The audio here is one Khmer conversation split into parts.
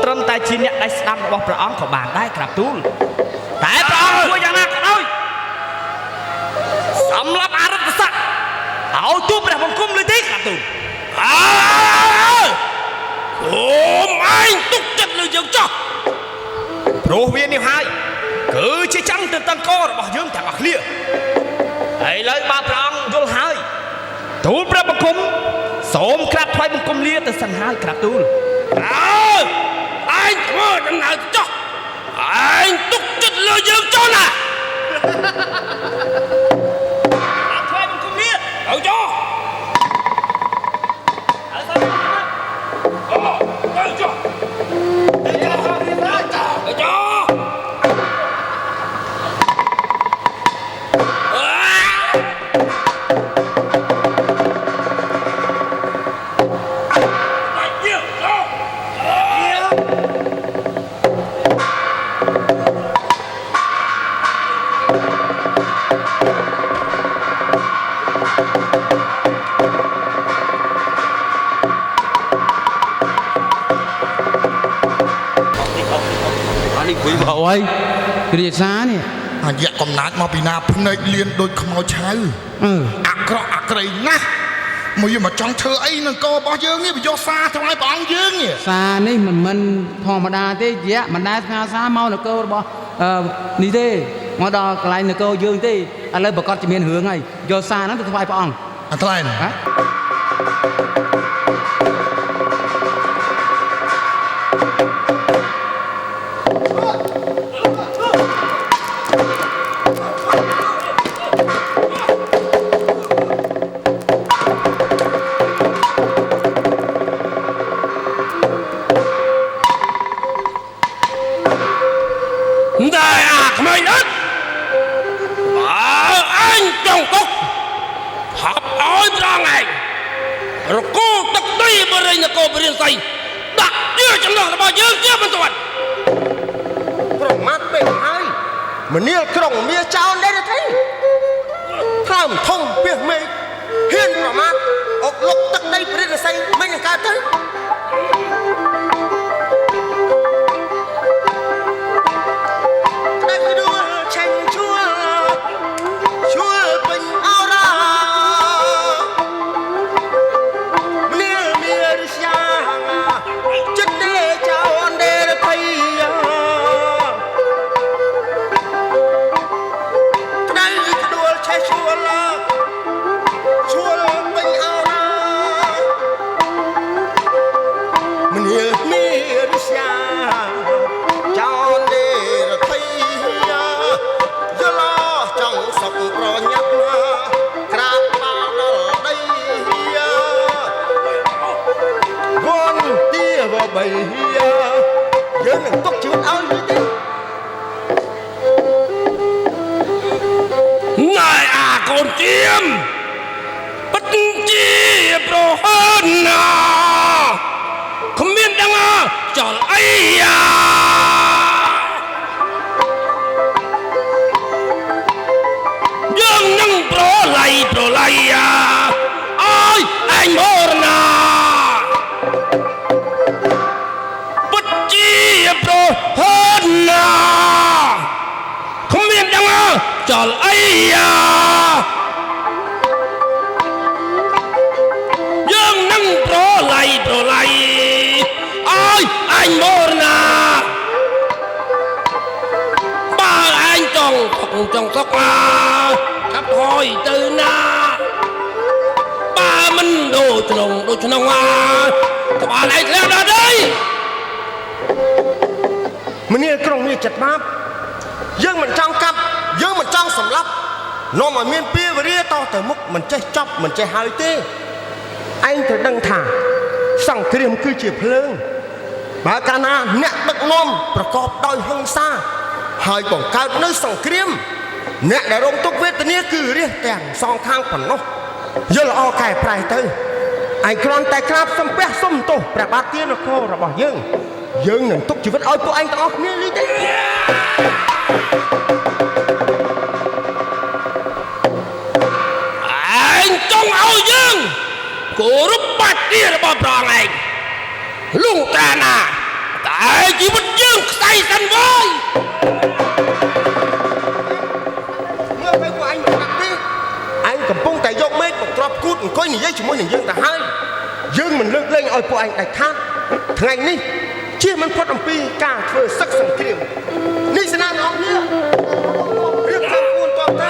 ត្រឹមតែជាអ្នកដៃស្ដាំរបស់ព្រះអង្គក៏បានដែរក្រាបទូលតែព្រះអង្គធ្វើយ៉ាងណាក៏ដោយសម្រាប់អរិទ្ធស័ក្តិឲ្យទូព្រះបង្គំលើទេក្រាបទូលអូឯងទុកចិត្តលើយើងចោះព្រោះវានេះហើយគឺជាចាំងទៅតករបស់យើងទាំងអស់គ្នាឥឡូវបើព្រះអង្គយល់ហើយទូលព្រះបង្គំសូមក្រាបថ្វាយបង្គំលាទៅសិនហើយក្រាបទូលឯងធ្វើដំណើរចោះឯងទុកចិត្តលើយើងចោះណាថ្វាយបង្គំលាទៅចោះទៅចោះទៅចោះអើយគ្រាសានេះអាយៈកំណាចមកពីណាភ្នែកលៀនដូចខ្មោចឆៅអាក្រក់អាក្រៃណាស់មកយកមកចង់ធ្វើអីនឹងករបស់យើងនេះវាយកសារថ្វាយព្រះអង្គយើងនេះសារនេះមិនធម្មតាទេយៈមិនដែលស្ងាសារមកនគររបស់នេះទេមកដល់កន្លែងនគរយើងទេឥឡូវប្រកាសជាមានរឿងហើយយកសារហ្នឹងទៅថ្វាយព្រះអង្គអត់ថ្លែងមនាលក្រុងមាចោលដែរទេថាមធំពីមេឃហ៊ានប្រមាថអុកលុកទឹកដីព្រះរាជសីមិននឹងកើតទៅតែគួរឆេញជួលពេញអរ៉ាមនាលមានរិះយ៉ាចិត្តទេចោលដែរភ័យបីយើងនឹងទុកជីវិតឲ្យវាទេណែអាកូនទៀមពិតជាប្រហែលណាគ្មានដឹងចលអីយើងនឹងប្រឡ័យអើយអញមរណាហូនណាគ្មានដឹងចលអីយើងនឹងប្រឡ័យអើយអញមរណាបើអញចង់សុកចាប់ថយទៅណាបើមិនដូចក្នុងក្បាលឯងធ្លាក់ដល់đâyមនាលក្រុងមានចិត្តបាបយើងមិនចង់កាប់យើងមិនចង់សម្លាប់នាំឲ្យមានពាវរាតទៅមុខមិនចេះចប់មិនចេះហើយទេឯងត្រូវដឹងថាសង្គ្រាមគឺជាភ្លើងបើកាលណាអ្នកដឹកនាំប្រកបដោយហិង្សាហើយបង្កើតនៅសង្គ្រាមអ្នកដែលរងទុក្ខវេទនាគឺរាជទាំងសងខាងប៉ុណ្ណោះយល់ល្អកែប្រែទៅឯងគ្រាន់តែក្រាបសំពះសុំទោសព្រះបាទទានគររបស់យើងនឹងទុកជីវិតឲ្យពួកឯងទាំងអស់គ្នានេះទេឯងចង់ឲ្យយើងគោរពបាត់ទារបស់ព្រះឯងលុងតាណាតែ ឯជីវិតយើងខ្សែសិនវើយ មើលទៅពួកអញមិនប្រាប់ទេអញកំពុងតែយកមេឃមកទ្របគូតអង្គុយនិយាយជាមួយនឹងយើងទៅហើយយើងមិនលើកលែងឲ្យពួកអញដាច់ខាតថ្ងៃនេះជៀសមិនផុតអំពីការធ្វើសឹកសង្គ្រាមនេះស្នាមរបស់គ្នារៀបចំពួនតបទៅ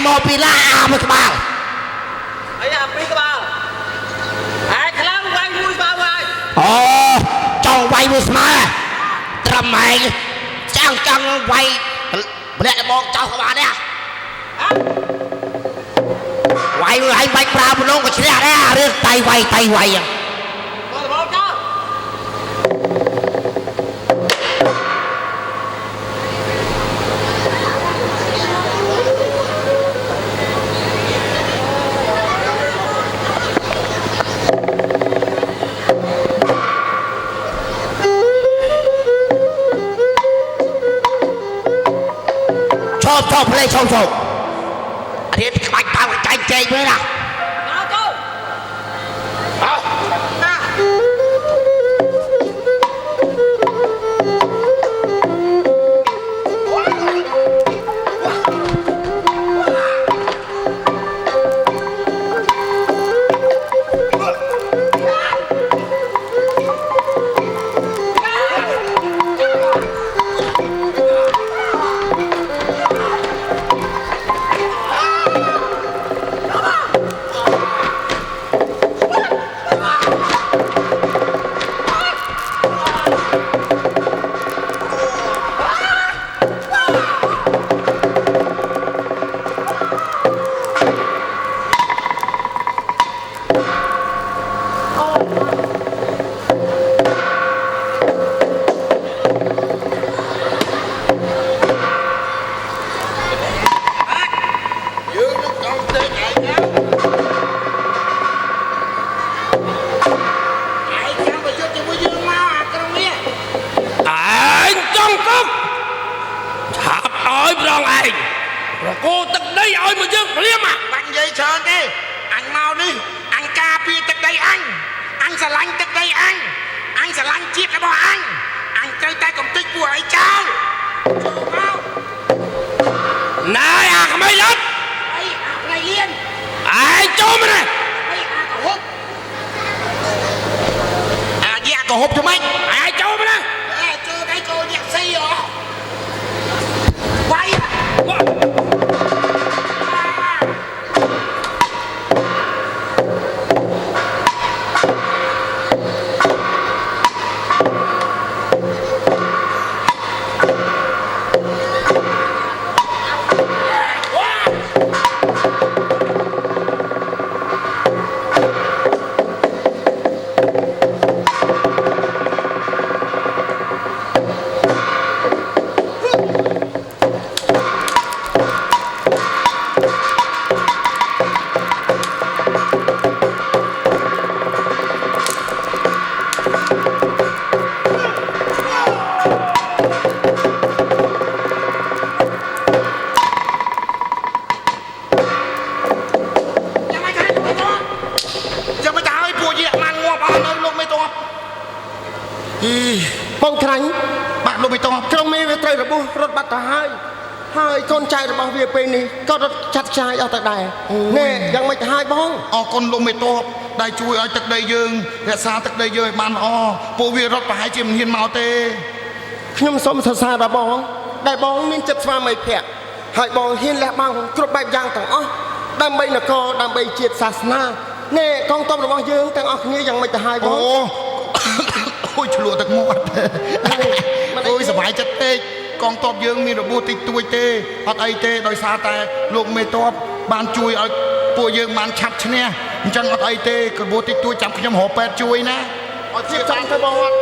មកពីឡាអាមួយក្បាល អីអាពីរក្បាលឯខ្លាំងវាយមួយក្បាលហើយ អូចង់វាយមួយស្មើត្រឹមឯងចង់វាយម្នាក់មកចោលក្បាលនេះវាយមួយឯងបាច់ប្រើម្លងក៏ឈ្នះដែររឿងតៃវាយហ្នឹង មកចោល ชอบเพลงชอบเรียนขายตามใจเจงเลยนะ មកចូល เอา ណា គោទឹកដីឲ្យមកយើងព្រាម បាញ់និយាយច្រើនទេអញមកនេះអញការពារទឹកដីអញស្រឡាញ់ទឹកដីអញស្រឡាញ់ជាតិរបស់អញត្រូវតែកំទេចពួកឯងចោលចូលមក ណែអាក្មេងលត់ អីអាផ្លៃលៀន ឯងចូលមកនេះ អីអាកហុបអាយ៉ាកហុបធ្វើម៉េច ឯងចូលមកនេះ អេចូលដៃចូលញាក់ស៊ីហ៎វាយ បងខ្លាញ់ បាទលោកបៃតង ក្រុមមេវាត្រូវរបួសរត់បាត់ទៅហើយ ហើយកូនចៅរបស់វាពេលនេះក៏រត់ចាត់ចាយអស់ទៅដែរណែយ៉ាងមិនទៅហើយបង អរគុណលោកមេតបដែលជួយឲ្យទឹកដីយើងរក្សាទឹកដីយើងឲ្យបានល្អពួកវារត់ប្រហែលជាមិនហ៊ានមកទេ ខ្ញុំសូមសរសើរដល់បងដែលបងមានចិត្តស្វាមីភក្តិហើយបងហ៊ានលះបង់គ្រប់បែបយ៉ាងទាំងអស់ដើម្បីនគរដើម្បីជាតិសាសនាណែកងទ័ពរបស់យើងទាំងអស់គ្នាយ៉ាងមិនទៅហើយបង អូយឆ្លក់ទឹកមាត់អូយសប្បាយចិត្តពេកកងទ័ពយើងមានរបួសតិចតួចទេអត់អីទេដោយសារតែលោកមេតបបានជួយឲ្យពួកយើងបានឆាប់ឈ្នះអញ្ចឹងអត់អីទេរបួសតិចតួចចាំខ្ញុំរកពេទ្យជួយណា អត់ជាចាំទៅបងអត់